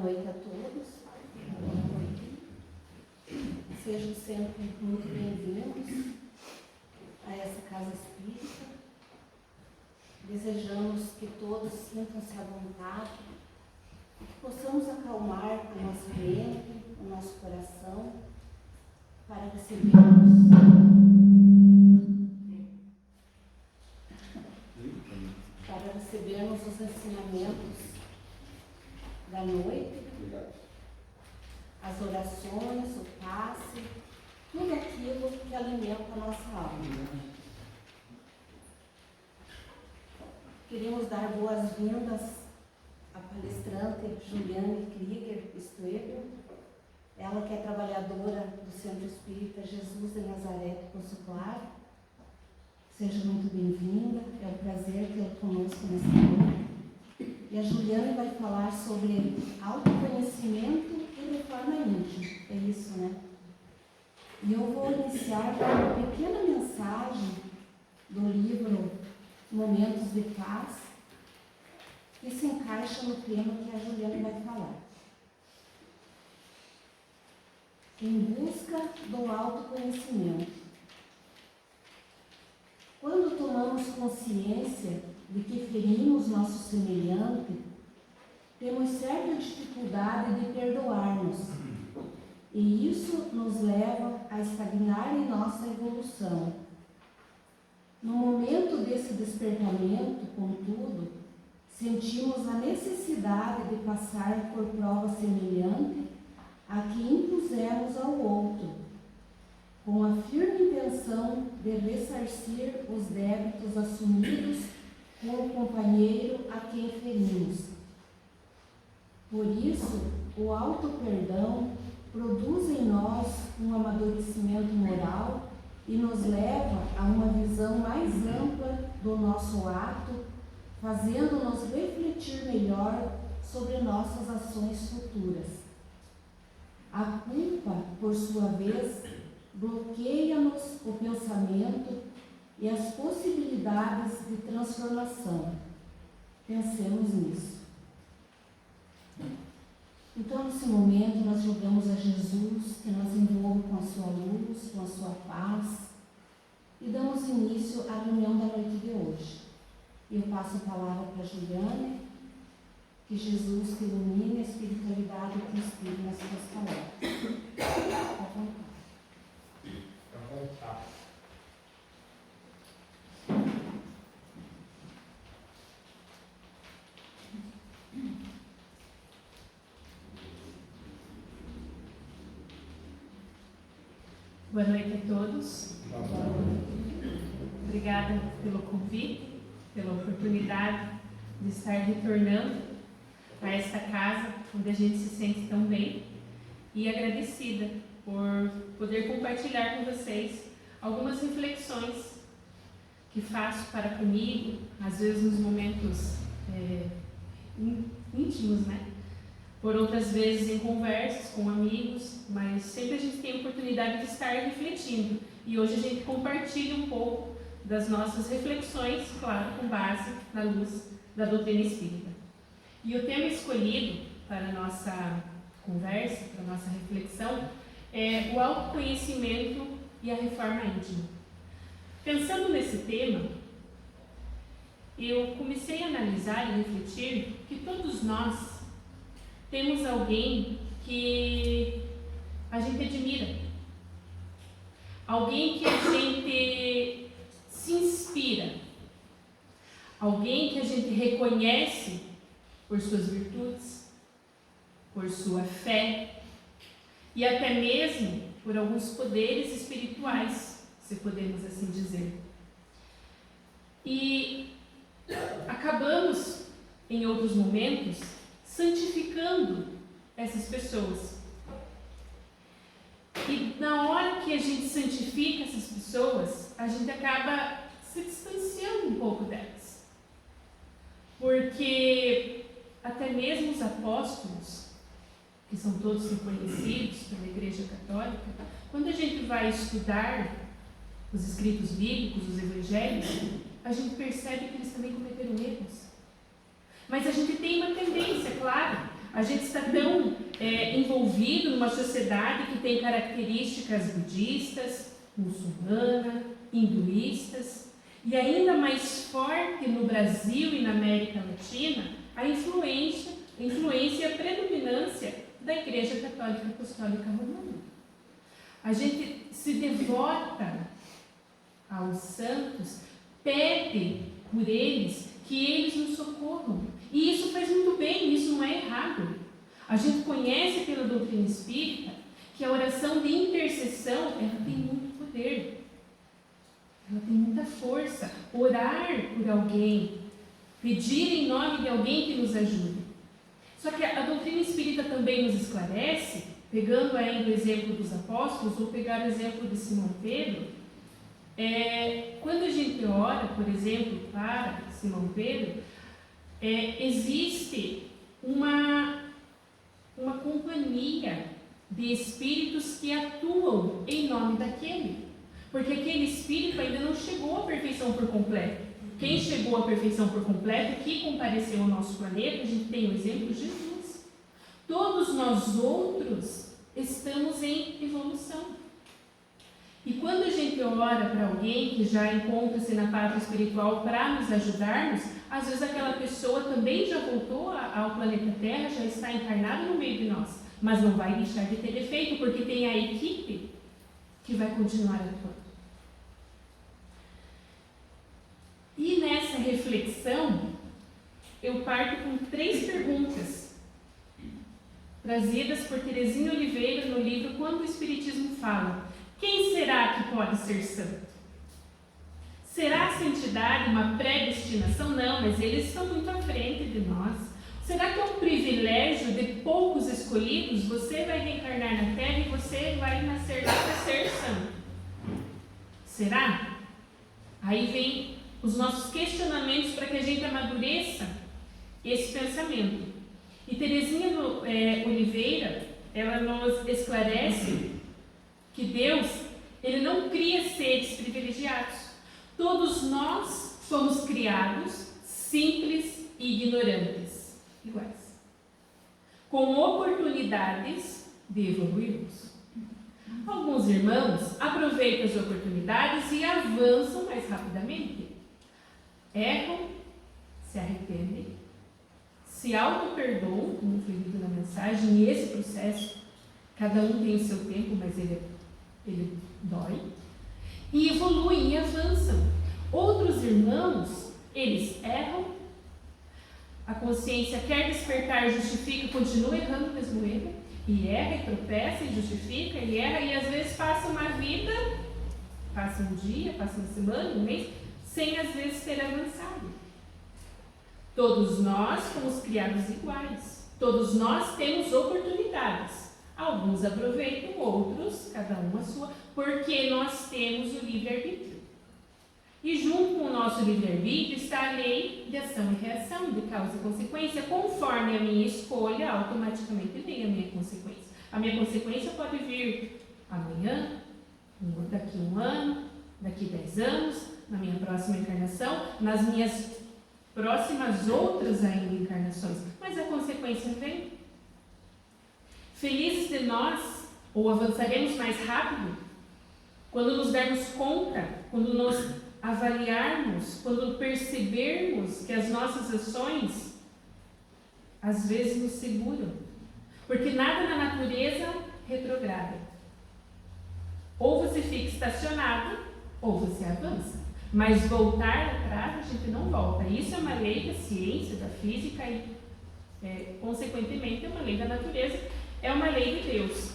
noite a todos. Sejam sempre muito bem-vindos a essa casa espírita. Desejamos que todos sintam-se à vontade, que possamos acalmar a nossa mente, o nosso coração, para recebermos os ensinamentos da noite, as orações, o passe, tudo aquilo que alimenta a nossa alma. Queremos dar boas-vindas à palestrante Juliane Krieger Stuebel, ela que é trabalhadora do Centro Espírita Jesus de Nazaré de Poço Claro. Seja muito bem-vinda, é um prazer tê-la conosco nessa noite. E a Juliane vai falar sobre autoconhecimento e reforma íntima, é isso, né? E eu vou iniciar com uma pequena mensagem do livro Momentos de Paz, que se encaixa no tema que a Juliane vai falar. Em busca do autoconhecimento. Quando tomamos consciência de que ferimos nosso semelhante, temos certa dificuldade de perdoar-nos, e isso nos leva a estagnar em nossa evolução. No momento desse despertamento, contudo, sentimos a necessidade de passar por prova semelhante a que impusemos ao outro, com a firme intenção de ressarcir os débitos assumidos com o companheiro a quem ferimos. Por isso, o auto-perdão produz em nós um amadurecimento moral e nos leva a uma visão mais ampla do nosso ato, fazendo-nos refletir melhor sobre nossas ações futuras. A culpa, por sua vez, bloqueia-nos o pensamento e as possibilidades de transformação. Pensemos nisso. Então, nesse momento, nós rogamos a Jesus que nos envolva com a sua luz, com a sua paz, e damos início à reunião da noite de hoje. Eu passo a palavra para a Juliane, que Jesus te ilumine a espiritualidade e te inspire nas suas palavras. Boa noite a todos. Obrigada pelo convite, pela oportunidade de estar retornando a esta casa onde a gente se sente tão bem, e agradecida por poder compartilhar com vocês algumas reflexões que faço para comigo, às vezes nos momentos íntimos, né? Por outras vezes em conversas com amigos, mas sempre a gente tem a oportunidade de estar refletindo. E hoje a gente compartilha um pouco das nossas reflexões, claro, com base na luz da doutrina espírita. E o tema escolhido para a nossa conversa, para a nossa reflexão, é o autoconhecimento e a reforma íntima. Pensando nesse tema, eu comecei a analisar e refletir que todos nós temos alguém que a gente admira, alguém que a gente se inspira, alguém que a gente reconhece por suas virtudes, por sua fé e até mesmo por alguns poderes espirituais, se podemos assim dizer. E acabamos, em outros momentos, santificando essas pessoas. E na hora que a gente santifica essas pessoas, a gente acaba se distanciando um pouco delas. Porque até mesmo os apóstolos, que são todos reconhecidos pela Igreja Católica, quando a gente vai estudar os escritos bíblicos, os evangelhos, a gente percebe que eles também cometeram erros. Mas a gente tem uma tendência, claro, A gente está tão envolvido numa sociedade que tem características budistas, muçulmanas, hinduístas, e ainda mais forte no Brasil e na América Latina, a influência e a predominância da Igreja Católica Apostólica Romana. A gente se devota aos santos, pede por eles que eles nos socorram. E isso faz muito bem, isso não é errado. A gente conhece pela doutrina espírita que a oração de intercessão, ela tem muito poder. Ela tem muita força. Orar por alguém, pedir em nome de alguém que nos ajude. Só que a doutrina espírita também nos esclarece, pegando ainda o exemplo dos apóstolos, ou pegar o exemplo de Simão Pedro, quando a gente ora, por exemplo, para Simão Pedro, existe uma companhia de espíritos que atuam em nome daquele, porque aquele espírito ainda não chegou à perfeição por completo. Quem chegou à perfeição por completo, que compareceu ao nosso planeta, a gente tem o exemplo de Jesus. Todos nós outros estamos em evolução. E quando a gente ora para alguém que já encontra-se na pátria espiritual para nos ajudarmos, às vezes aquela pessoa também já voltou ao planeta Terra, já está encarnada no meio de nós, mas não vai deixar de ter efeito, porque tem a equipe que vai continuar atuando. E nessa reflexão, eu parto com 3 perguntas, trazidas por Terezinha Oliveira no livro Quando o Espiritismo Fala. Quem será que pode ser santo? Será a santidade uma predestinação? Não, mas eles estão muito à frente de nós. Será que é um privilégio de poucos escolhidos? Você vai reencarnar na Terra e você vai nascer lá para ser santo. Será? Aí vem os nossos questionamentos para que a gente amadureça esse pensamento. E Terezinha Oliveira, ela nos esclarece que Deus, Ele não cria seres privilegiados. Todos nós fomos criados simples e ignorantes, iguais, com oportunidades de evoluirmos. Alguns irmãos aproveitam as oportunidades e avançam mais rapidamente. Erram, se arrependem, se auto-perdoam, como foi dito na mensagem, e esse processo, cada um tem o seu tempo, mas ele dói, e evoluem e avançam. Outros irmãos, eles erram, a consciência quer despertar, justifica, continua errando o mesmo erro, e erra, e tropeça, e justifica, e erra, e às vezes passa uma vida, passa um dia, passa uma semana, um mês, sem às vezes ter avançado. Todos nós fomos criados iguais, todos nós temos oportunidades. Alguns aproveitam, outros, cada um a sua, porque nós temos o livre-arbítrio. E junto com o nosso livre-arbítrio está a lei de ação e reação, de causa e consequência. Conforme a minha escolha, automaticamente vem a minha consequência. A minha consequência pode vir amanhã, daqui a 1 ano, daqui 10 anos, na minha próxima encarnação, nas minhas próximas outras ainda encarnações. Mas a consequência vem. Felizes de nós, ou avançaremos mais rápido, quando nos dermos conta, quando nos avaliarmos, quando percebermos que as nossas ações às vezes nos seguram, porque nada na natureza retrograda. Ou você fica estacionado, ou você avança. Mas voltar atrás a gente não volta. Isso é uma lei da ciência, da física e, consequentemente, é uma lei da natureza, é uma lei de Deus.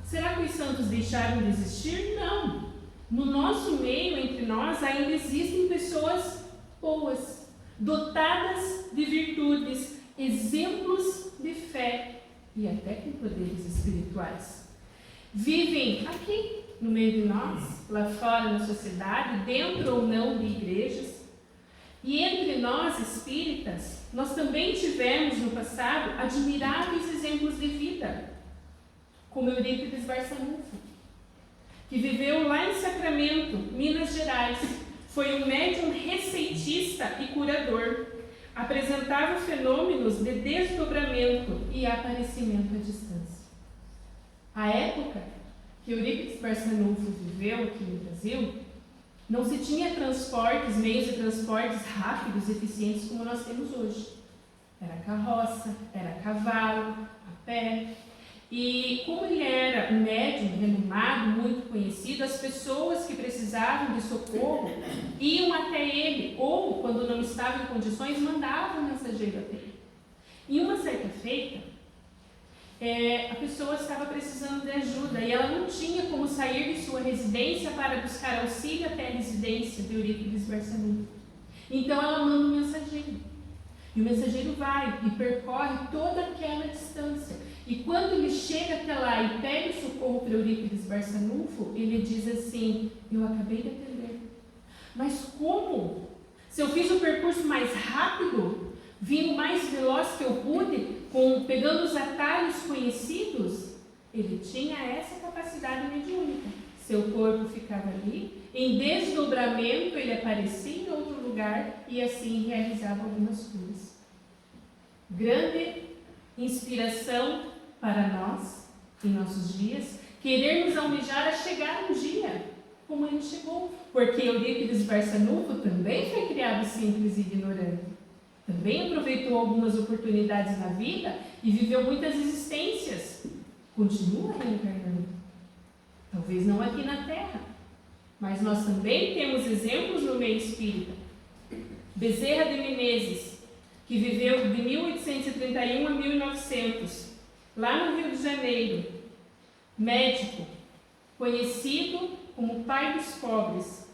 Será que os santos deixaram de existir? Não. No nosso meio, entre nós, ainda existem pessoas boas, dotadas de virtudes, exemplos de fé e até com poderes espirituais. Vivem aqui, no meio de nós, lá fora na sociedade, dentro ou não de igrejas. E entre nós, espíritas, nós também tivemos no passado admiráveis exemplos de vida, como Eurípides Barçanufo, que viveu lá em Sacramento, Minas Gerais. Foi um médium receitista e curador. apresentava fenômenos de desdobramento e aparecimento à distância. A época que Eurípides Barçanufo viveu aqui no Brasil, não se tinha meios de transportes rápidos e eficientes como nós temos hoje. Era carroça, era cavalo, a pé. E como ele era um médium renomado, muito conhecido, as pessoas que precisavam de socorro iam até ele, ou, quando não estavam em condições, mandavam um mensageiro até ele. Em uma certa feita, a pessoa estava precisando de ajuda e ela não tinha como sair de sua residência para buscar auxílio até a residência de Eurípides Barçanufo. Então ela manda um mensageiro. E o mensageiro vai e percorre toda aquela distância. E quando ele chega até lá e pede socorro para Eurípides Barçanufo, ele diz assim: eu acabei de atender. Mas como? Se eu fiz o percurso mais rápido, vindo mais veloz que eu pude, pegando os atalhos conhecidos, ele tinha essa capacidade mediúnica. Seu corpo ficava ali, em desdobramento ele aparecia em outro lugar e assim realizava algumas curas. Grande inspiração para nós, em nossos dias, querermos almejar a chegar um dia como ele chegou, porque Eurípides Barçanufo também foi criado simples e ignorante. Também aproveitou algumas oportunidades na vida e viveu muitas existências. Continua reencarnando. Talvez não aqui na Terra, mas nós também temos exemplos no meio espírita. Bezerra de Menezes, que viveu de 1831 a 1900, lá no Rio de Janeiro, médico, conhecido como pai dos pobres,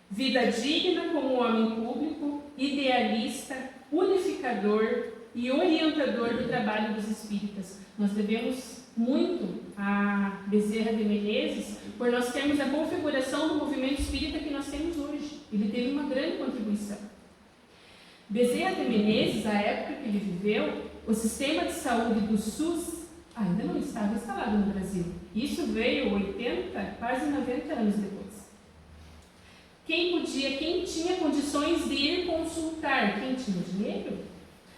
vida digna como homem público, idealista, unificador e orientador do trabalho dos espíritas. Nós devemos muito a Bezerra de Menezes por nós termos a configuração do movimento espírita que nós temos hoje. Ele teve uma grande contribuição. Bezerra de Menezes, na época que ele viveu, o sistema de saúde do SUS ainda não estava instalado no Brasil. Isso veio 80, quase 90 anos depois. Quem tinha condições de ir consultar, quem tinha dinheiro,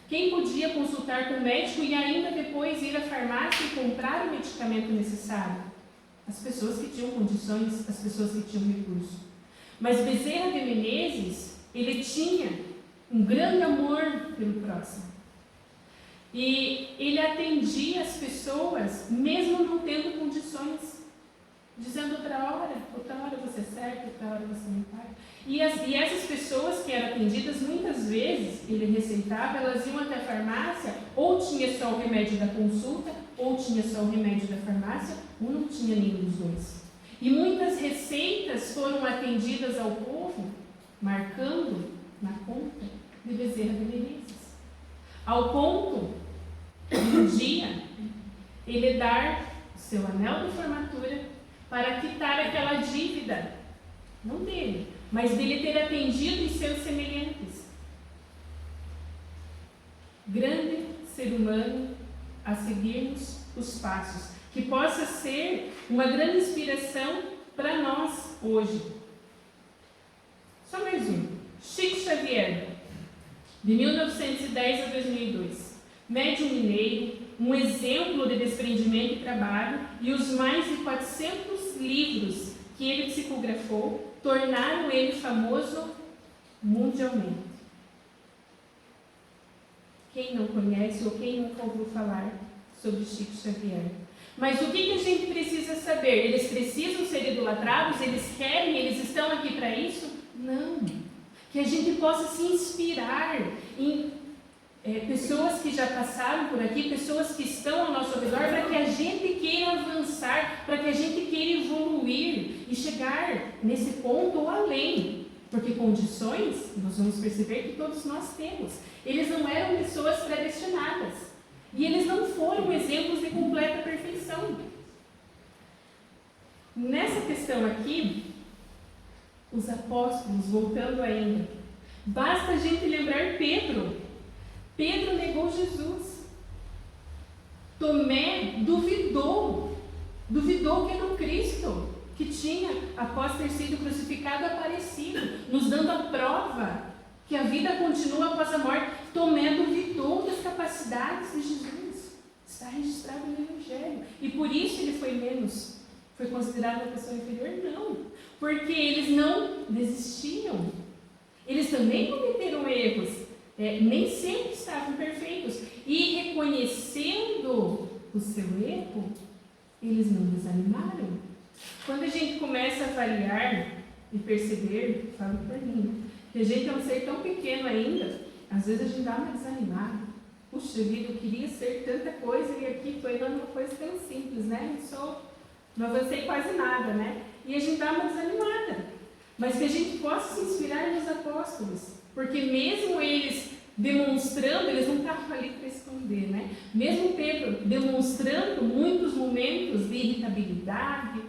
quem podia consultar com o médico e ainda depois ir à farmácia e comprar o medicamento necessário? As pessoas que tinham condições, as pessoas que tinham recurso. Mas Bezerra de Menezes, ele tinha um grande amor pelo próximo. E ele atendia as pessoas, mesmo não tendo condições, dizendo outra hora você acerta, outra hora você não vai. E essas pessoas que eram atendidas, muitas vezes, ele receitava, elas iam até a farmácia, ou tinha só o remédio da consulta, ou tinha só o remédio da farmácia, ou não tinha nenhum dos dois. E muitas receitas foram atendidas ao povo, marcando na conta de Bezerra de Menezes. Ao ponto de um dia ele dar o seu anel de formatura para quitar aquela dívida, não dele, mas dele ter atendido os seus semelhantes. Grande ser humano a seguirmos os passos, que possa ser uma grande inspiração para nós hoje. Só mais um. Chico Xavier, de 1910 a 2002. Médium mineiro, um exemplo de desprendimento e trabalho, e os mais de 400 livros que ele psicografou tornaram ele famoso mundialmente. Quem não conhece ou quem nunca ouviu falar sobre Chico Xavier? Mas o que a gente precisa saber? Eles precisam ser idolatrados? Eles querem? Eles estão aqui para isso? Não. Que a gente possa se inspirar em pessoas que já passaram por aqui, pessoas que estão ao nosso redor, para que a gente queira avançar, para que a gente queira evoluir e chegar nesse ponto ou além. Porque condições, nós vamos perceber que todos nós temos. Eles não eram pessoas predestinadas. E eles não foram exemplos de completa perfeição. Nessa questão aqui, os apóstolos, voltando ainda, basta a gente lembrar Pedro. Pedro negou Jesus. Tomé duvidou que era o Cristo que tinha, após ter sido crucificado, aparecido, nos dando a prova que a vida continua após a morte. Tomé duvidou das capacidades de Jesus. Está registrado no Evangelho. E por isso ele foi menos. Foi considerado uma pessoa inferior? Não. Porque eles não desistiam. Eles também cometeram erros. Nem sempre estavam perfeitos. E reconhecendo o seu erro, eles não desanimaram. Quando a gente começa a avaliar e perceber, falo por mim, que a gente é um ser tão pequeno ainda, às vezes a gente dá uma desanimada. Puxa vida, eu queria ser tanta coisa e aqui foi uma coisa tão simples, né? Não avancei quase nada, né? E a gente dá uma desanimada. Mas que a gente possa se inspirar nos apóstolos, porque mesmo eles demonstrando, eles não estavam ali para esconder, né? Mesmo Pedro demonstrando muitos momentos de irritabilidade,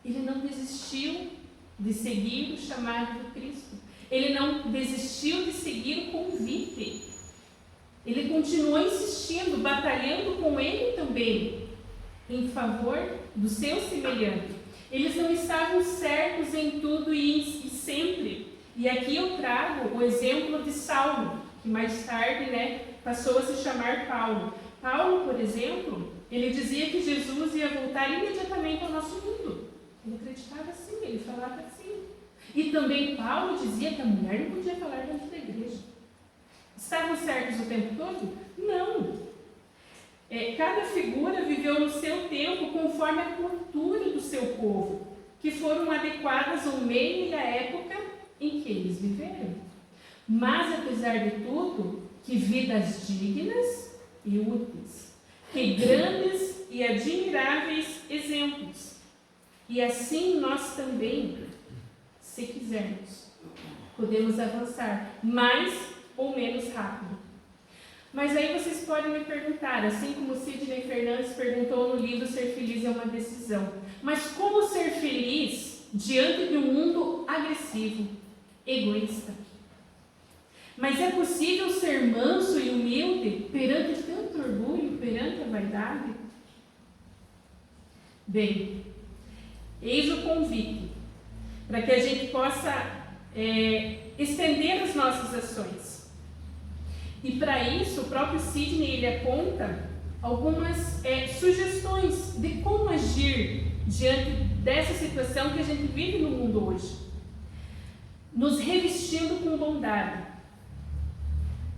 ele não desistiu de seguir o chamado do Cristo. Ele não desistiu de seguir o convite. Ele continuou insistindo, batalhando com ele também, em favor do seu semelhante. Eles não estavam certos em tudo e sempre. E aqui eu trago o exemplo de Saulo, que mais tarde, passou a se chamar Paulo. Paulo, por exemplo, ele dizia que Jesus ia voltar imediatamente ao nosso mundo. Ele acreditava assim, ele falava assim. E também Paulo dizia que a mulher não podia falar dentro da igreja. Estavam certos o tempo todo? Não. Cada figura viveu no seu tempo conforme a cultura do seu povo, que foram adequadas ao meio e à época em que eles viveram. Mas, apesar de tudo, que vidas dignas e úteis, que grandes e admiráveis exemplos. E assim nós também, se quisermos, podemos avançar mais ou menos rápido. Mas aí vocês podem me perguntar, assim como Sidney Fernandes perguntou no livro Ser Feliz é uma Decisão, mas como ser feliz diante de um mundo agressivo, egoísta? Mas é possível ser manso e humilde perante tanto orgulho, perante a vaidade? Bem, eis o convite para que a gente possa estender as nossas ações. E para isso, o próprio Sidney ele aponta algumas sugestões de como agir diante dessa situação que a gente vive no mundo hoje. Nos revestindo com bondade,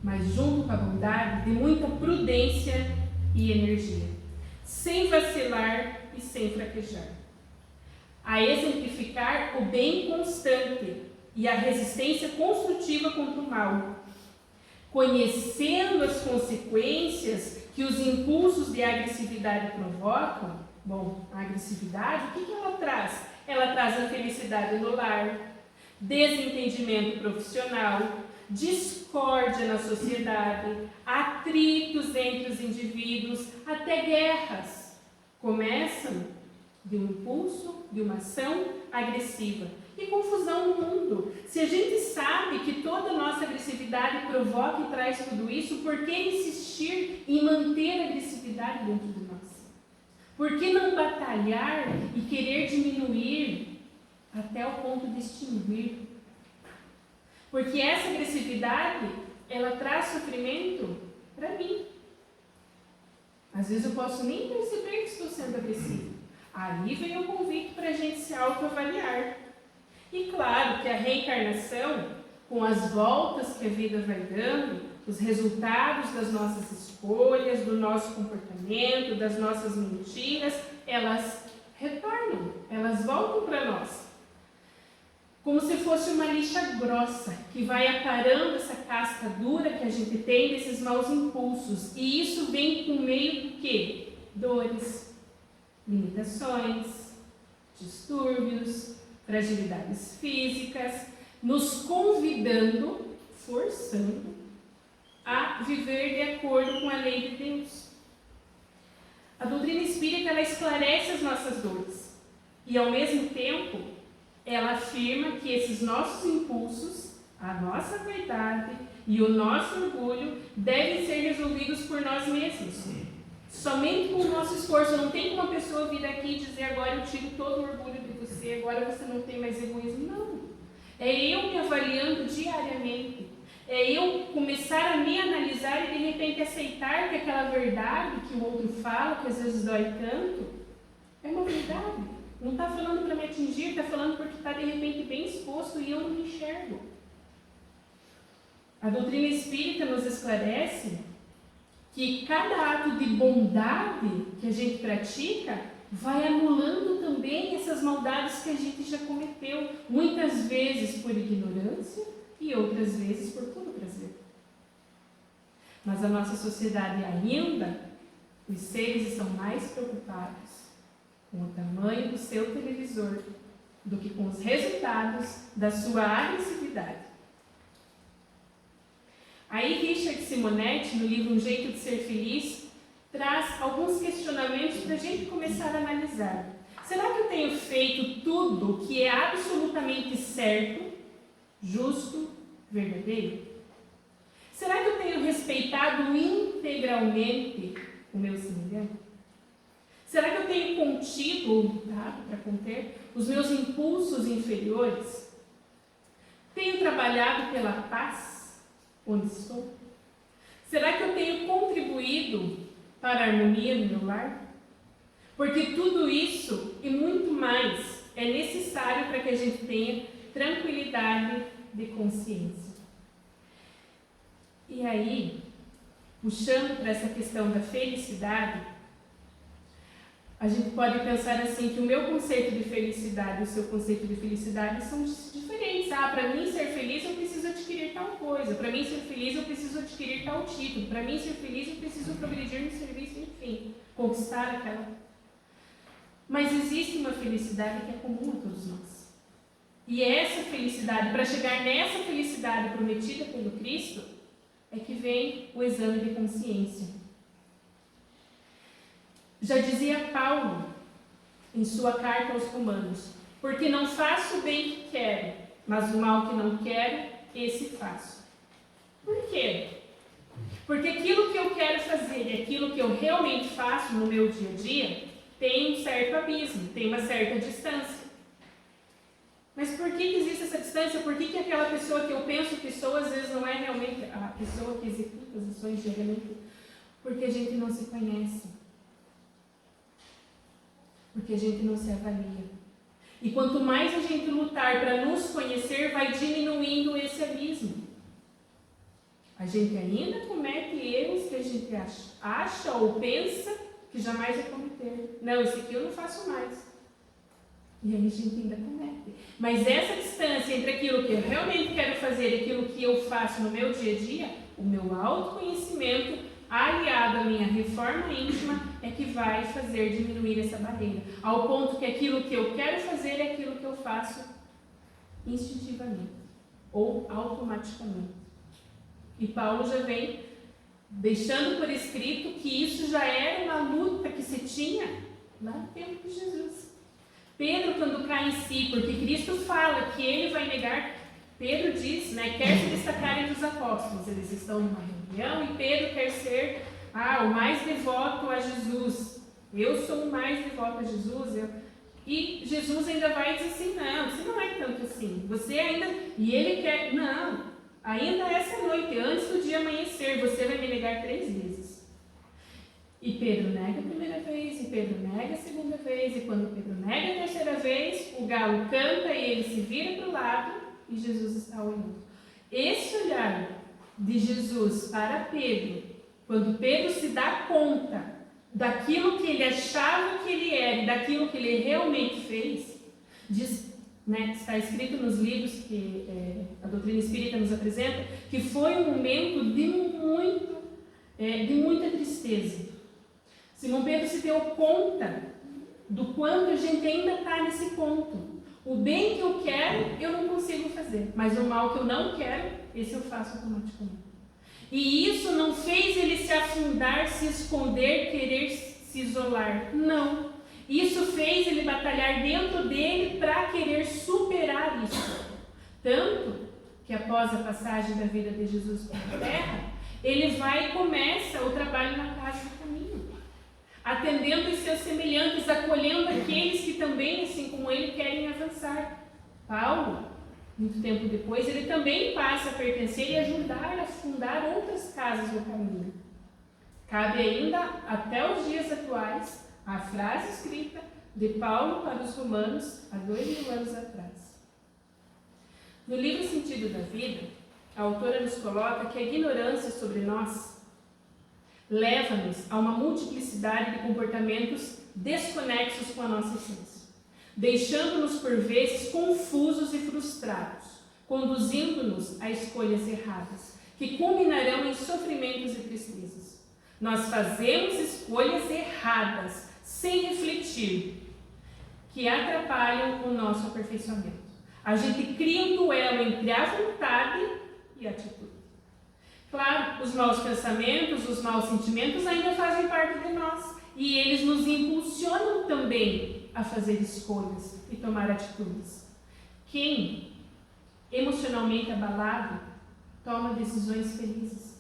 mas junto com a bondade, de muita prudência e energia, sem vacilar e sem fraquejar. A exemplificar o bem constante e a resistência construtiva contra o mal, conhecendo as consequências que os impulsos de agressividade provocam. Bom, a agressividade, o que ela traz? Ela traz a infelicidade no lar, desentendimento profissional, discórdia na sociedade, atritos entre os indivíduos, até guerras. Começam de um impulso, de uma ação agressiva. E confusão no mundo. Se a gente sabe que toda a nossa agressividade provoca e traz tudo isso, por que insistir em manter a agressividade dentro de nós? Por que não batalhar e querer diminuir até o ponto de extinguir? Porque essa agressividade, ela traz sofrimento para mim. Às vezes eu posso nem perceber que estou sendo agressivo. Aí vem o convite para a gente se autoavaliar. E claro que a reencarnação, com as voltas que a vida vai dando, os resultados das nossas escolhas, do nosso comportamento, das nossas mentiras, elas retornam, elas voltam para nós. Como se fosse uma lixa grossa, que vai aparando essa casca dura que a gente tem desses maus impulsos. E isso vem por meio do quê? Dores, limitações, distúrbios, fragilidades físicas, nos convidando, forçando a viver de acordo com a lei de Deus. A doutrina espírita ela esclarece as nossas dores e, ao mesmo tempo, ela afirma que esses nossos impulsos, a nossa vaidade e o nosso orgulho devem ser resolvidos por nós mesmos. Somente com o nosso esforço. Não tem como uma pessoa vir aqui e dizer agora eu tiro todo o orgulho de você, agora você não tem mais egoísmo. Não. É eu me avaliando diariamente. É eu começar a me analisar e de repente aceitar que aquela verdade que o outro fala, que às vezes dói tanto, é uma verdade. Não está falando para me atingir, está falando porque está de repente bem exposto e eu não me enxergo. A doutrina espírita nos esclarece que cada ato de bondade que a gente pratica vai anulando também essas maldades que a gente já cometeu, muitas vezes por ignorância e outras vezes por puro prazer. Mas a nossa sociedade ainda, os seres estão mais preocupados com o tamanho do seu televisor do que com os resultados da sua agressividade. Aí Richard Simonetti, no livro Um Jeito de Ser Feliz, traz alguns questionamentos para a gente começar a analisar. Será que eu tenho feito tudo o que é absolutamente certo, justo, verdadeiro? Será que eu tenho respeitado integralmente o meu semelhante? Será que eu tenho contido ou lutado para conter os meus impulsos inferiores? Tenho trabalhado pela paz onde estou? Será que eu tenho contribuído para a harmonia no meu lar? Porque tudo isso e muito mais é necessário para que a gente tenha tranquilidade de consciência. E aí, puxando para essa questão da felicidade, a gente pode pensar assim, que o meu conceito de felicidade e o seu conceito de felicidade são diferentes. Para mim ser feliz eu preciso adquirir tal coisa. Para mim ser feliz eu preciso adquirir tal título. Para mim ser feliz eu preciso progredir no serviço, enfim, conquistar aquela. Mas existe uma felicidade que é comum a todos nós. E essa felicidade, para chegar nessa felicidade prometida pelo Cristo, é que vem o exame de consciência. Já dizia Paulo em sua carta aos Romanos: porque não faço o bem que quero, mas o mal que não quero, esse faço. Por quê? Porque aquilo que eu quero fazer e aquilo que eu realmente faço no meu dia a dia tem um certo abismo, tem uma certa distância. Mas por que existe essa distância? Por que aquela pessoa que eu penso que sou, às vezes não é realmente a pessoa que executa as ações diariamente? Porque a gente não se conhece. Porque a gente não se avalia. E quanto mais a gente lutar para nos conhecer, vai diminuindo esse abismo. A gente ainda comete erros que a gente acha ou pensa que jamais vai cometer. Não, isso aqui eu não faço mais. E aí a gente ainda comete. Mas essa distância entre aquilo que eu realmente quero fazer e aquilo que eu faço no meu dia a dia, o meu autoconhecimento, aliado à minha reforma íntima, é que vai fazer diminuir essa barreira. Ao ponto que aquilo que eu quero fazer é aquilo que eu faço instintivamente ou automaticamente. E Paulo já vem deixando por escrito que isso já era uma luta que se tinha lá no tempo de Jesus. Pedro, quando cai em si, porque Cristo fala que ele vai negar, Pedro diz, quer se destacar entre os apóstolos. Eles estão numa reunião e Pedro quer ser o mais devoto a Jesus. Eu sou o mais devoto a Jesus. E Jesus ainda vai dizer assim: não, você não é tanto assim. Você ainda. E ele quer. Não, ainda essa noite, antes do dia amanhecer, você vai me negar 3 vezes. E Pedro nega a primeira vez, e Pedro nega a segunda vez, e quando Pedro nega a terceira vez, o galo canta e ele se vira para o lado e Jesus está olhando. Esse olhar de Jesus para Pedro, quando Pedro se dá conta daquilo que ele achava que ele era e daquilo que ele realmente fez, diz, está escrito nos livros que a doutrina espírita nos apresenta, que foi um momento de muita tristeza. Simão Pedro se deu conta do quanto a gente ainda está nesse ponto. O bem que eu quero, eu não consigo fazer, mas o mal que eu não quero, esse eu faço automaticamente. E isso não fez ele se afundar, se esconder, querer se isolar. Não. Isso fez ele batalhar dentro dele para querer superar isso. Tanto que após a passagem da vida de Jesus pela terra, ele vai e começa o trabalho na casa do caminho, atendendo os seus semelhantes, acolhendo aqueles que também, assim como ele, querem avançar. Paulo, muito tempo depois, ele também passa a pertencer e ajudar a fundar outras casas no caminho. Cabe ainda, até os dias atuais, a frase escrita de Paulo para os romanos há 2000 anos atrás. No livro Sentido da Vida, a autora nos coloca que a ignorância sobre nós leva-nos a uma multiplicidade de comportamentos desconexos com a nossa essência, deixando-nos por vezes confusos e frustrados, conduzindo-nos a escolhas erradas, que culminarão em sofrimentos e tristezas. Nós fazemos escolhas erradas, sem refletir, que atrapalham o nosso aperfeiçoamento. A gente cria um duelo entre a vontade e a atitude. Claro, os maus pensamentos, os maus sentimentos ainda fazem parte de nós e eles nos impulsionam também a fazer escolhas e tomar atitudes. Quem emocionalmente abalado toma decisões felizes.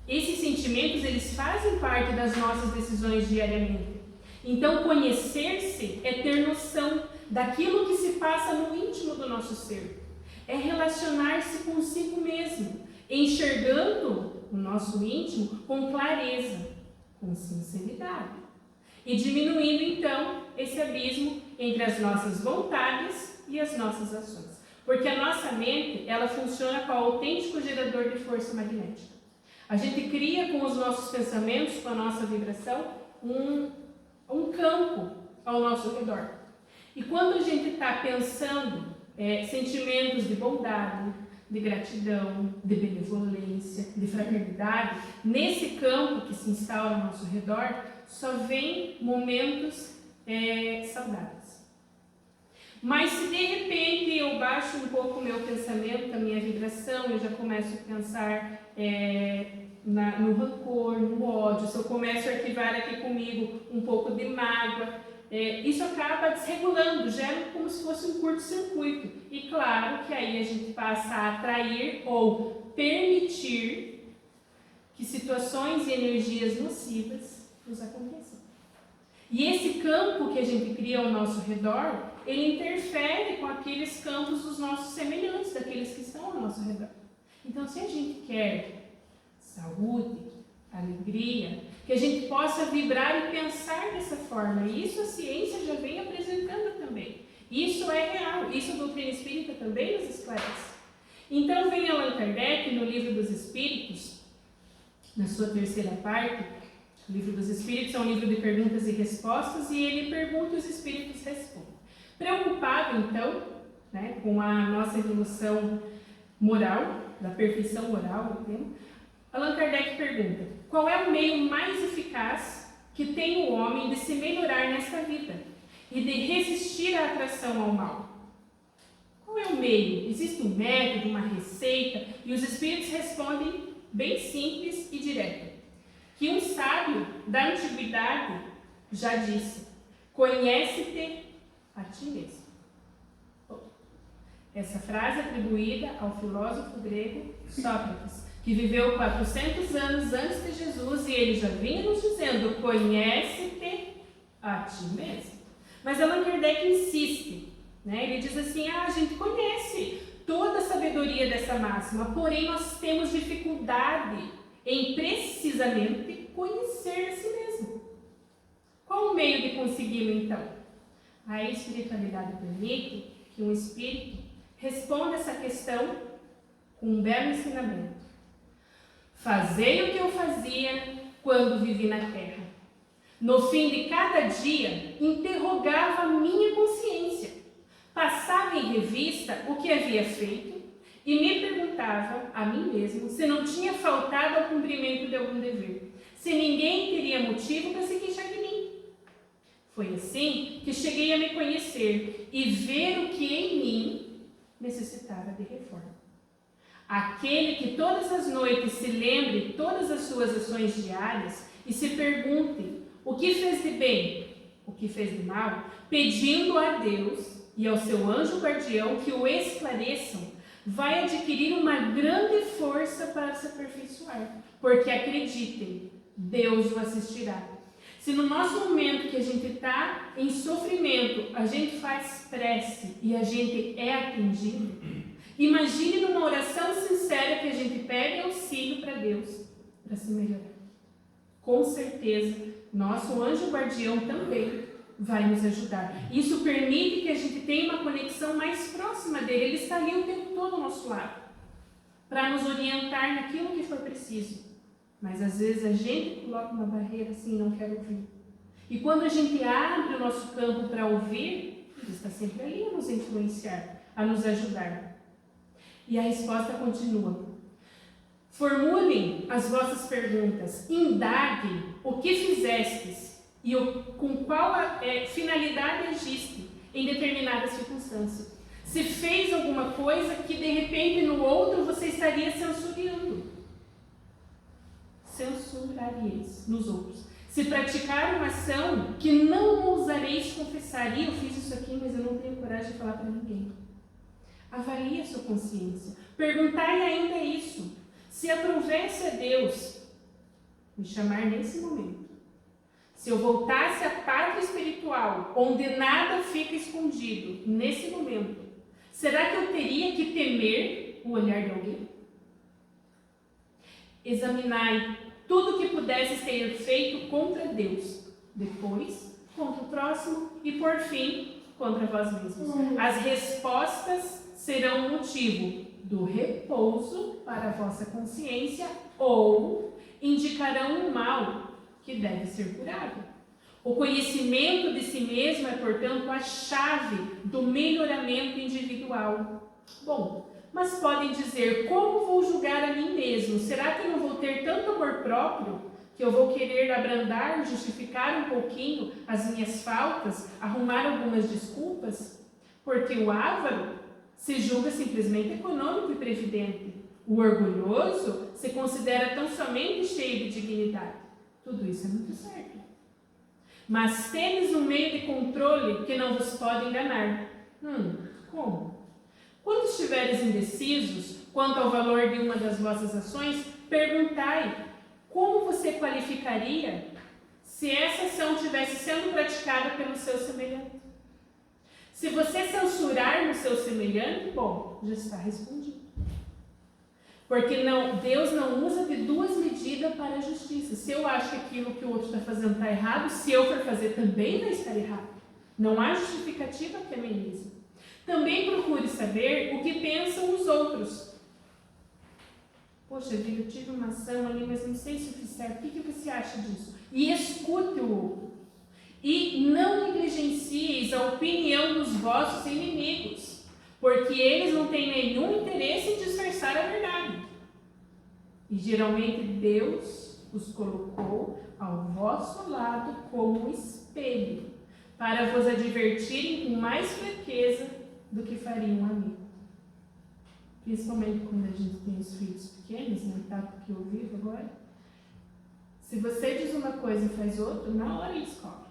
Esses sentimentos, eles fazem parte das nossas decisões diariamente. Então, conhecer-se é ter noção daquilo que se passa no íntimo do nosso ser. É relacionar-se consigo mesmo, enxergando o nosso íntimo com clareza, com sinceridade. E diminuindo, então, esse abismo entre as nossas vontades e as nossas ações. Porque a nossa mente, ela funciona como autêntico gerador de força magnética. A gente cria com os nossos pensamentos, com a nossa vibração, um campo ao nosso redor. E quando a gente está pensando sentimentos de bondade, de gratidão, de benevolência, de fraternidade, nesse campo que se instala ao nosso redor, só vem momentos saudáveis. Mas se de repente eu baixo um pouco o meu pensamento, a minha vibração, eu já começo a pensar no rancor, no ódio, se eu começo a arquivar aqui comigo um pouco de mágoa, isso acaba desregulando, gera como se fosse um curto-circuito. E claro que aí a gente passa a atrair ou permitir que situações e energias nocivas nos aconteçam. E esse campo que a gente cria ao nosso redor, ele interfere com aqueles campos dos nossos semelhantes, daqueles que estão ao nosso redor. Então, se a gente quer saúde, alegria, que a gente possa vibrar e pensar dessa forma. E isso a ciência já vem apresentando também. Isso é real, isso a doutrina espírita também nos esclarece. Então vem Allan Kardec no Livro dos Espíritos, na sua terceira parte. O Livro dos Espíritos é um livro de perguntas e respostas e ele pergunta e os espíritos respondem. Preocupado então, com a nossa evolução moral, da perfeição moral, Allan Kardec pergunta: qual é o meio mais eficaz que tem o homem de se melhorar nesta vida e de resistir à atração ao mal? Qual é o meio? Existe um método, uma receita? E os espíritos respondem bem simples e direto, que um sábio da antiguidade já disse: conhece-te a ti mesmo. Essa frase é atribuída ao filósofo grego Sócrates, que viveu 400 anos antes de Jesus, e ele já vinha nos dizendo: conhece-te a ti mesmo. Mas Allan Kardec insiste, ele diz assim: a gente conhece toda a sabedoria dessa máxima, porém nós temos dificuldade em precisamente conhecer a si mesmo. Qual o meio de consegui-lo então? A espiritualidade permite que um espírito responda essa questão com um belo ensinamento. Fazei o que eu fazia quando vivi na terra. No fim de cada dia, interrogava a minha consciência, passava em revista o que havia feito e me perguntava a mim mesmo se não tinha faltado ao cumprimento de algum dever, se ninguém teria motivo para se queixar de mim. Foi assim que cheguei a me conhecer e ver o que em mim necessitava de reforma. Aquele que todas as noites se lembre todas as suas ações diárias e se pergunte o que fez de bem, o que fez de mal, pedindo a Deus e ao seu anjo guardião que o esclareçam, vai adquirir uma grande força para se aperfeiçoar, porque acreditem, Deus o assistirá. Se no nosso momento que a gente está em sofrimento, a gente faz prece e a gente é atendido, imagine numa oração sincera que a gente pede auxílio para Deus, para se melhorar. Com certeza, nosso anjo guardião também vai nos ajudar. Isso permite que a gente tenha uma conexão mais próxima dele. Ele está ali o tempo todo ao nosso lado, para nos orientar naquilo que for preciso. Mas às vezes a gente coloca uma barreira assim, não quer ouvir. E quando a gente abre o nosso campo para ouvir, ele está sempre ali a nos influenciar, a nos ajudar. E a resposta continua. Formulem as vossas perguntas, indaguem o que fizestes e com qual finalidade agiste em determinada circunstância. Se fez alguma coisa que de repente no outro você estaria censurando. Censurareis nos outros. Se praticar uma ação que não ousareis confessar, eu fiz isso aqui, mas eu não tenho coragem de falar para ninguém. Avalie a sua consciência. Perguntai ainda isso. Se aprovesse a Deus me chamar nesse momento, se eu voltasse à pátria espiritual, onde nada fica escondido, nesse momento, será que eu teria que temer o olhar de alguém? Examinai tudo que pudesse ter feito contra Deus, depois contra o próximo e por fim contra vós mesmos. As respostas serão motivo do repouso para a vossa consciência ou indicarão um mal que deve ser curado. O conhecimento de si mesmo é, portanto, a chave do melhoramento individual. Bom, mas podem dizer, como vou julgar a mim mesmo? Será que eu não vou ter tanto amor próprio que eu vou querer abrandar, justificar um pouquinho as minhas faltas, arrumar algumas desculpas? Porque o avaro se julga simplesmente econômico e previdente. O orgulhoso se considera tão somente cheio de dignidade. Tudo isso é muito certo. Mas tendes um meio de controle que não vos pode enganar. Como? Quando estiveres indecisos quanto ao valor de uma das vossas ações, perguntai como você qualificaria se essa ação estivesse sendo praticada pelo seu semelhante. Se você censurar no seu semelhante, bom, já está respondido. Porque Deus não usa de duas medidas para a justiça. Se eu acho que aquilo que o outro está fazendo está errado, se eu for fazer também vai estar errado. Não há justificativa que amenize. Também procure saber o que pensam os outros. Poxa vida, eu tive uma ação ali, mas não sei se eu fiz certo. O que você acha disso? E escute o outro. E não negligencieis a opinião dos vossos inimigos, porque eles não têm nenhum interesse em disfarçar a verdade. E geralmente Deus os colocou ao vosso lado como espelho, para vos advertirem com mais franqueza do que faria um amigo. Principalmente quando a gente tem os filhos pequenos, na etapa que eu vivo agora. Se você diz uma coisa e faz outra, na hora eles cobram.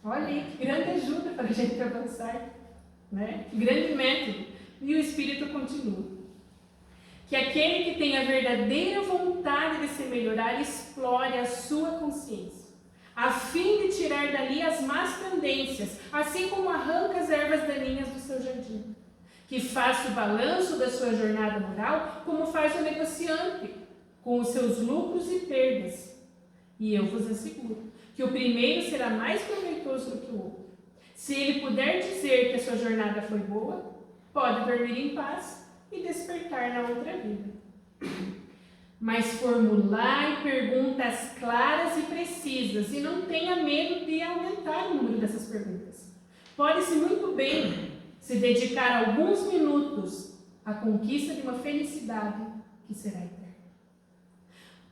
Olha aí, que grande ajuda para a gente avançar, né? Que grande método. E o Espírito continua. Que aquele que tem a verdadeira vontade de se melhorar, explore a sua consciência, a fim de tirar dali as más tendências, assim como arranca as ervas daninhas do seu jardim. Que faça o balanço da sua jornada moral, como faz o negociante, com os seus lucros e perdas. E eu vos asseguro que o primeiro será mais proveitoso do que o outro. Se ele puder dizer que a sua jornada foi boa, pode dormir em paz e despertar na outra vida. Mas formulai perguntas claras e precisas e não tenha medo de aumentar o número dessas perguntas. Pode-se muito bem se dedicar alguns minutos à conquista de uma felicidade que será eterna.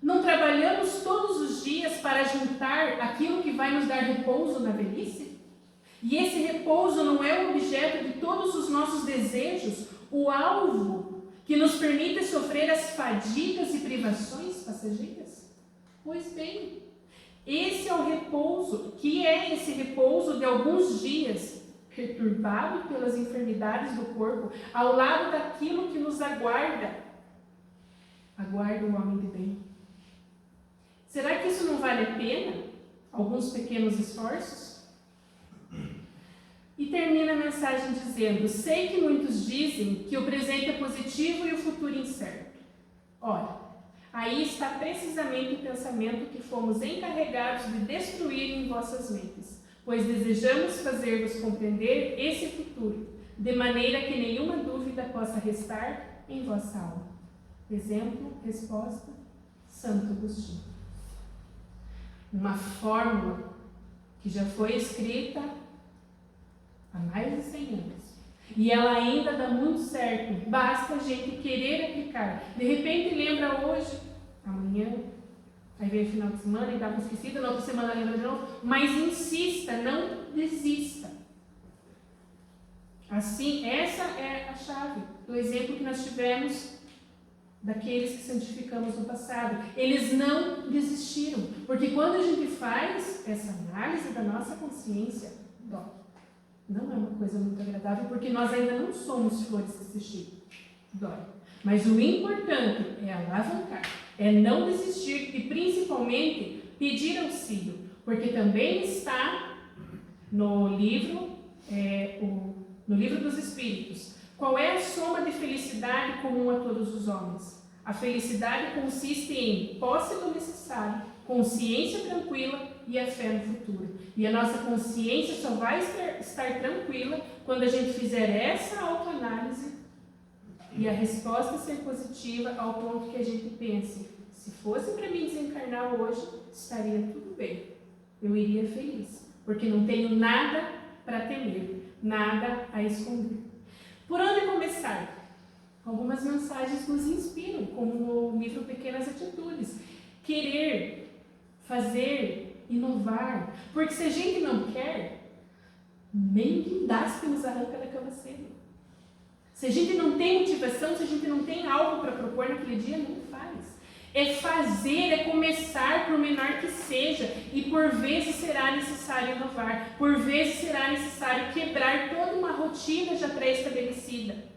Não trabalhamos todos os dias para juntar aquilo que vai nos dar repouso na velhice? E esse repouso não é o objeto de todos os nossos desejos, o alvo que nos permite sofrer as fadigas e privações passageiras? Pois bem, esse é o repouso, que é esse repouso de alguns dias, perturbado pelas enfermidades do corpo, ao lado daquilo que nos aguarda. Aguarda o homem de bem. Será que isso não vale a pena? Alguns pequenos esforços? E termina a mensagem dizendo: sei que muitos dizem que o presente é positivo e o futuro incerto. Ora, aí está precisamente o pensamento que fomos encarregados de destruir em vossas mentes, pois desejamos fazer-vos compreender esse futuro, de maneira que nenhuma dúvida possa restar em vossa alma. Exemplo, resposta, Santo Agostinho. Uma fórmula que já foi escrita há mais de 100 anos. E ela ainda dá muito certo. Basta a gente querer aplicar. De repente lembra hoje, amanhã, aí vem o final de semana e dá uma esquecida, na outra semana lembra de novo. Mas insista, não desista. Assim, essa é a chave do exemplo que nós tivemos daqueles que santificamos no passado. Eles não desistiram. Porque quando a gente faz essa análise da nossa consciência, dói. Não é uma coisa muito agradável, porque nós ainda não somos flores que se chegam. Dói. Mas o importante é alavancar, é não desistir e principalmente pedir auxílio. Porque também está no livro, no livro dos Espíritos. Qual é a soma de felicidade comum a todos os homens? A felicidade consiste em posse do necessário, consciência tranquila e a fé no futuro. E a nossa consciência só vai estar tranquila quando a gente fizer essa autoanálise e a resposta ser positiva ao ponto que a gente pense: se fosse para mim desencarnar hoje, estaria tudo bem. Eu iria feliz, porque não tenho nada para temer, nada a esconder. Por onde começar? Algumas mensagens nos inspiram, como no livro Pequenas Atitudes. Querer, fazer, inovar. Porque se a gente não quer, nem guindaste nos arranca da cama cedo. Se a gente não tem motivação, se a gente não tem algo para propor naquele dia, não faz. É fazer, é começar, por menor que seja. E por vezes será necessário inovar. Por vezes será necessário quebrar toda uma rotina já pré-estabelecida.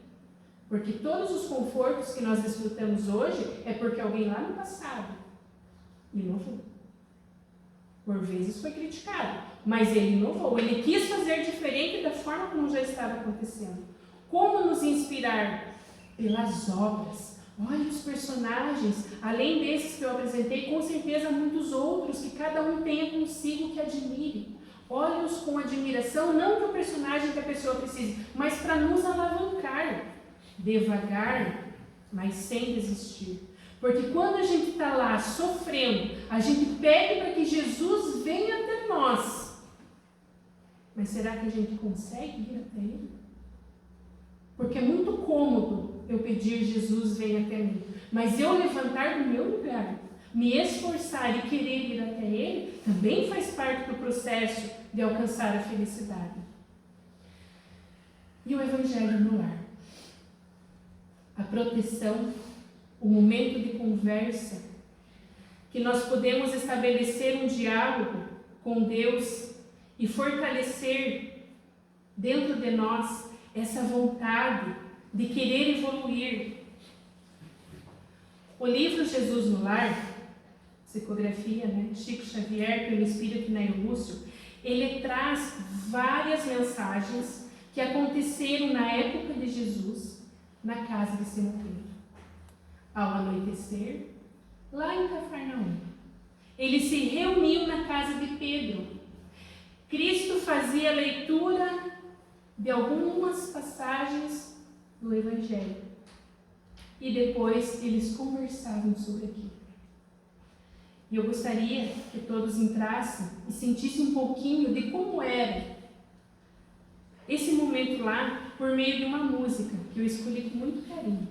Porque todos os confortos que nós desfrutamos hoje é porque alguém lá no passado inovou. Por vezes foi criticado, mas ele inovou. Ele quis fazer diferente da forma como já estava acontecendo. Como nos inspirar? Pelas obras. Olha os personagens, além desses que eu apresentei, com certeza muitos outros que cada um tenha consigo que admire. Olhe-os com admiração, não para o personagem que a pessoa precise, mas para nos alavancar. Devagar, mas sem desistir. Porque quando a gente está lá sofrendo, a gente pede para que Jesus venha até nós. Mas será que a gente consegue ir até Ele? Porque é muito cômodo eu pedir Jesus venha até mim. Mas eu levantar do meu lugar, me esforçar e querer ir até Ele, também faz parte do processo de alcançar a felicidade. E o Evangelho no lar. A proteção, o momento de conversa, que nós podemos estabelecer um diálogo com Deus e fortalecer dentro de nós essa vontade de querer evoluir. O livro Jesus no Lar, psicografia, Chico Xavier, pelo Espírito Nélio Lúcio, ele traz várias mensagens que aconteceram na época de Jesus, na casa de Simão Pedro. Ao anoitecer, lá em Cafarnaum, ele se reuniu na casa de Pedro. Cristo fazia leitura de algumas passagens do Evangelho e depois eles conversavam sobre aquilo. E eu gostaria que todos entrassem e sentissem um pouquinho de como era esse momento lá, por meio de uma música que eu escolhi com muito carinho.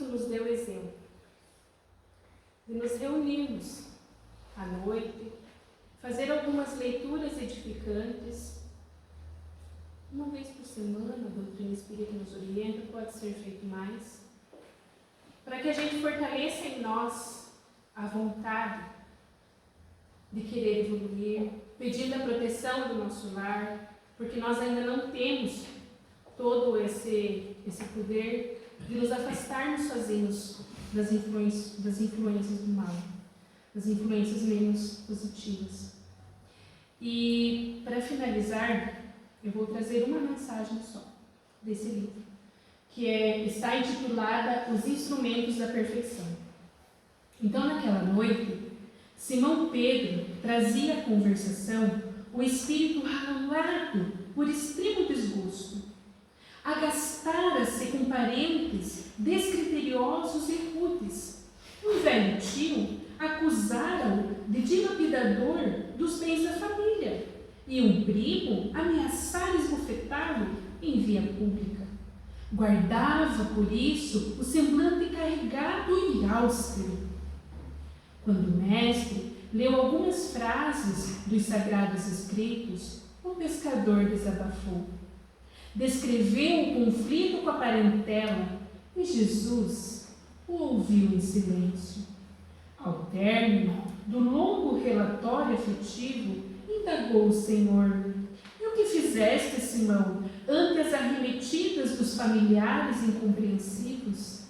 nos deu exemplo de nos reunirmos à noite, fazer algumas leituras edificantes, uma vez por semana. A doutrina espírita nos orienta, pode ser feito mais, para que a gente fortaleça em nós a vontade de querer evoluir, pedindo a proteção do nosso lar, porque nós ainda não temos todo esse poder de nos afastarmos sozinhos das influências do mal, das influências menos positivas. E, para finalizar, eu vou trazer uma mensagem só desse livro, que está intitulada Os Instrumentos da Perfeição. Então, naquela noite, Simão Pedro trazia à conversação o espírito ralado por extremo desgosto. Agastara-se com parentes descriteriosos e rudes. Um velho tio acusara-o de dilapidador dos bens da família, e um primo ameaçara esbofetá-lo em via pública. Guardava, por isso, o semblante carregado e austero. Quando o mestre leu algumas frases dos sagrados escritos, o pescador desabafou. Descreveu o conflito com a parentela e Jesus o ouviu em silêncio. Ao término do longo relatório afetivo, indagou o Senhor: e o que fizeste, Simão, ante as arremetidas dos familiares incompreensivos?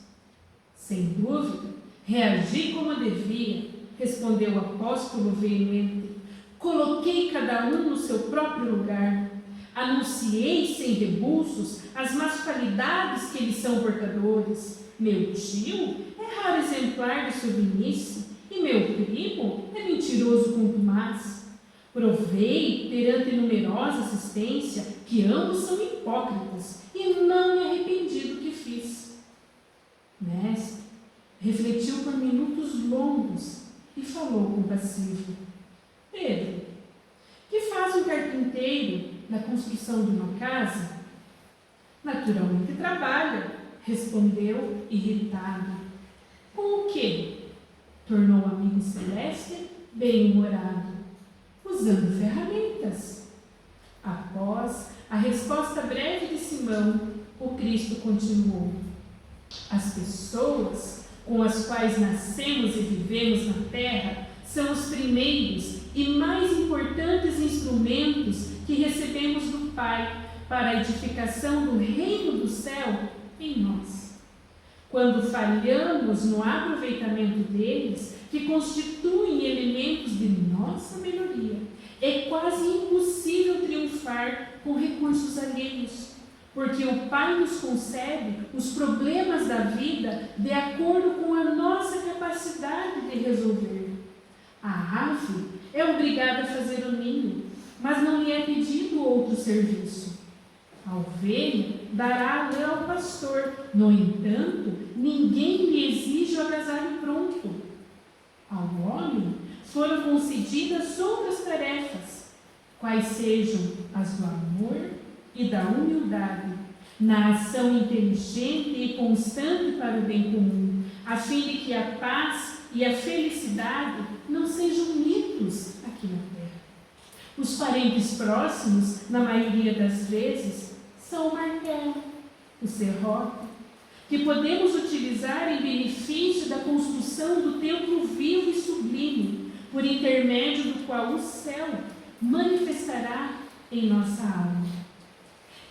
Sem dúvida, reagi como devia, respondeu o apóstolo veemente. Coloquei cada um no seu próprio lugar. Anunciei sem rebuços as más qualidades que eles são portadores. Meu tio é raro exemplar de sovinice, e meu primo é mentiroso contumaz. Provei, perante numerosa assistência, que ambos são hipócritas, e não me arrependi do que fiz. Mestre refletiu por minutos longos e falou compassivo: Pedro, que faz um carpinteiro na construção de uma casa? Naturalmente trabalha, respondeu irritado. Com o quê? Tornou o amigo celeste bem-humorado. Usando ferramentas. Após a resposta breve de Simão, o Cristo continuou: as pessoas com as quais nascemos e vivemos na terra são os primeiros e mais importantes instrumentos que recebemos do Pai para a edificação do reino do céu em nós. Quando falhamos no aproveitamento deles, que constituem elementos de nossa melhoria, é quase impossível triunfar com recursos alheios, porque o Pai nos concede os problemas da vida de acordo com a nossa capacidade de resolver. A ave é obrigada a fazer o ninho, mas não lhe é pedido outro serviço. A ovelha dará a lã ao pastor, no entanto, ninguém lhe exige o agasalho pronto. Ao homem foram concedidas outras tarefas, quais sejam as do amor e da humildade, na ação inteligente e constante para o bem comum, a fim de que a paz e a felicidade não sejam mitos aqui na terra. Os parentes próximos, na maioria das vezes, são o martelo, o serrote, que podemos utilizar em benefício da construção do templo vivo e sublime, por intermédio do qual o céu manifestará em nossa alma.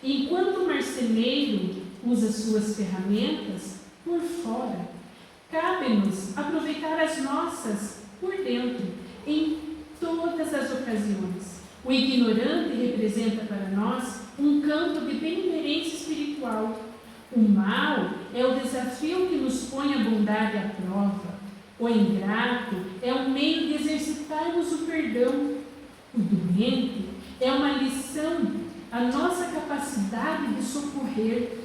Enquanto o marceneiro usa suas ferramentas por fora, cabe-nos aproveitar as nossas por dentro, em todas as ocasiões. O ignorante representa para nós um campo de benimerência espiritual. O mal é o desafio que nos põe a bondade à prova. O ingrato é um meio de exercitarmos o perdão. O doente é uma lição, a nossa capacidade de socorrer.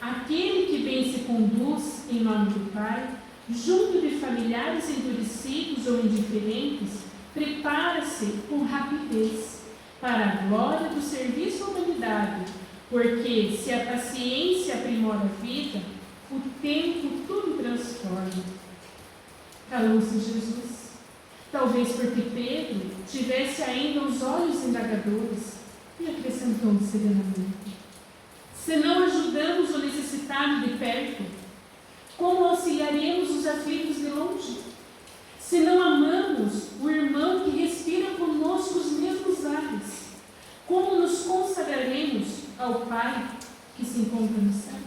Aquele que bem se conduz em nome do Pai, junto de familiares endurecidos ou indiferentes, prepara-se com rapidez para a glória do serviço à humanidade, porque se a paciência aprimora a vida, o tempo tudo transtorno. Calou-se Jesus. Talvez porque Pedro tivesse ainda os olhos indagadores, e acrescentou serenamente: se não ajudamos o necessitado de perto, como auxiliaremos os aflitos de longe? Se não amamos o irmão que respira conosco os mesmos ares, como nos consagraremos ao Pai que se encontra no céu?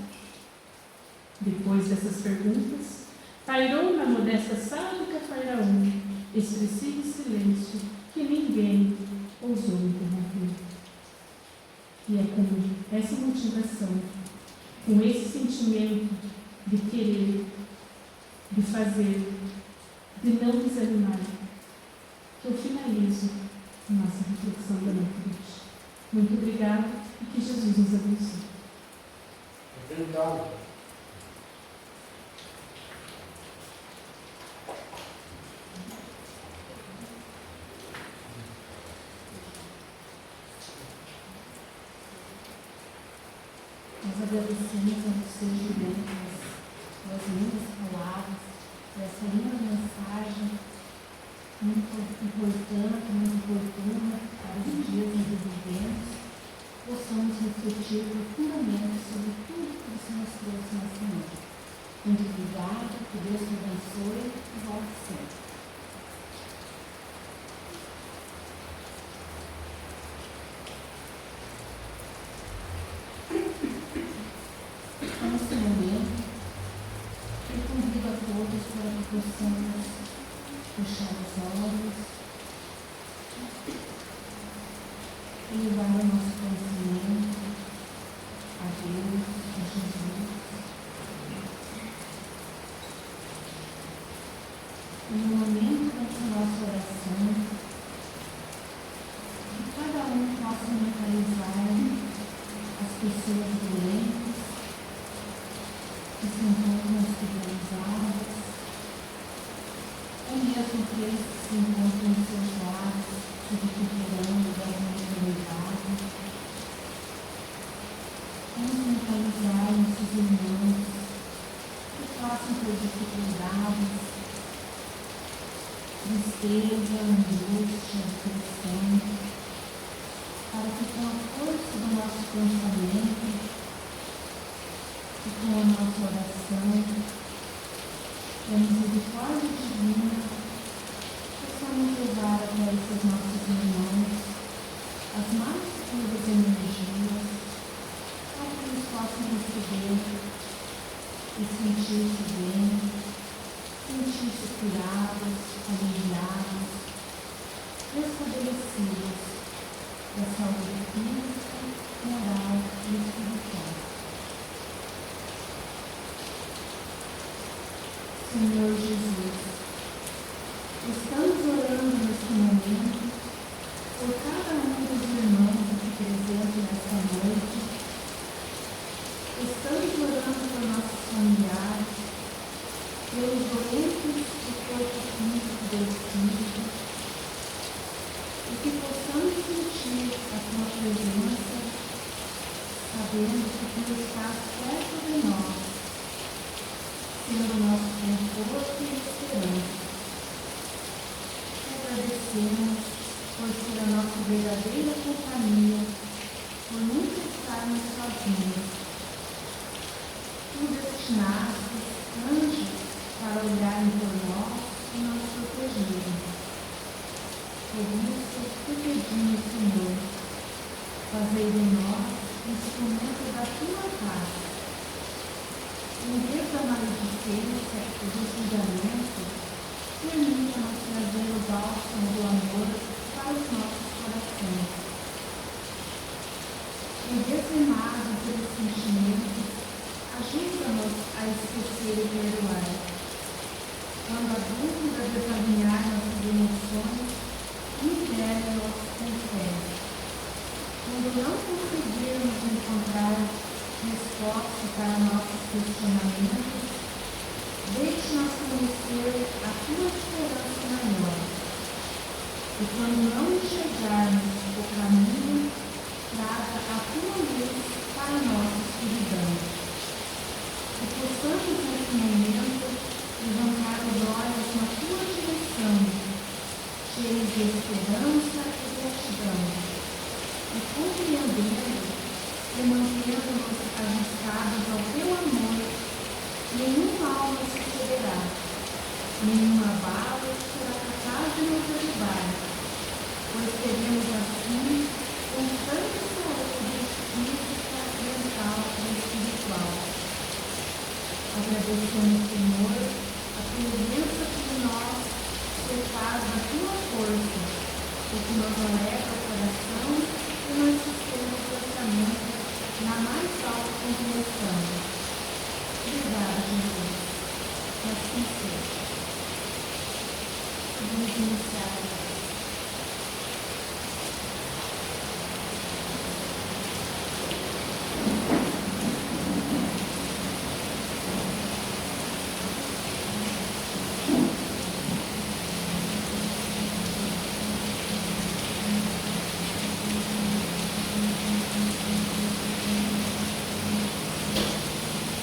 Depois dessas perguntas, pairou na modesta sala de Cafarnaum expressivo silêncio que ninguém ousou interromper. E é com essa motivação, com esse sentimento de querer, de fazer, de não desanimar, que eu finalizo a nossa reflexão da noite de hoje. Muito obrigada e que Jesus nos abençoe. Obrigado. Nós agradecemos a você, Juliana, pelas lindas palavras, por essa linda mensagem, muito importante, muito oportuna para os dias em que vivemos. Possamos refletir profundamente sobre tudo que você nos trouxe nessa noite. Muito obrigada, que Deus te abençoe e volte sempre. Nesse momento, eu convido a todos para que possamos fechar os olhos e levar o nosso conhecimento a Deus, a Jesus. E no momento dessa nossa oração, que cada um possa mentalizar as pessoas doentes que se encontram hospitalizadas, ou mesmo aqueles que se encontram em seus lares, se recuperando da enfermidade. Vamos mentalizar nossos irmãos que passam por dificuldades, tristeza, angústia, depressão, para que com a força do nosso pensamento e com a nossa oração, e a misericórdia divina, possamos levar até esses nossos irmãos as mais puras energias, para que eles possam receber e sentir-se bem, sentir-se curados, aliviados, restabelecidos da saúde física, moral e espiritual. Senhor Jesus, estamos orando neste momento por cada um dos irmãos aqui presentes nesta noite. Estamos orando por nossos familiares, pelos doentes do corpo físico e do espírito, e que possamos sentir a tua presença, sabendo que tu estás perto de nós, sendo nosso conforto e esperança. Agradecemos por ser a nossa verdadeira companhia, por nunca estarmos sozinhos. Tu destinaste anjos para olharem por nós e nos protegerem. Por isso, te pedimos, Senhor, fazei de nós instrumento da tua paz. Em vez da maledicência e do julgamento, permita-nos trazer o bálsamo do amor para os nossos corações. Em desanimados pelos sentimentos, ajuda-nos a esquecer e perdoar. Quando a dúvida desalinhar nossas emoções, libere-nos com fé. Quando não conseguirmos encontrar resposta para nossos questionamentos, deixe-nos conhecer a tua esperança maior. E quando não enxergarmos o caminho, traga a tua luz para a nossa escuridão. Que possamos nesse momento nenhum mal nos sucederá, nenhuma bala será capaz de nos derrubar, pois teremos assim constante saúde física, mental e espiritual. Agradecemos, Senhor, a presença de nós ser faz da tua força, o que nos eleva o coração e nos sustenta o pensamento na mais alta compreensão. Obrigada, Jesus. Que assim seja. Vamos iniciar.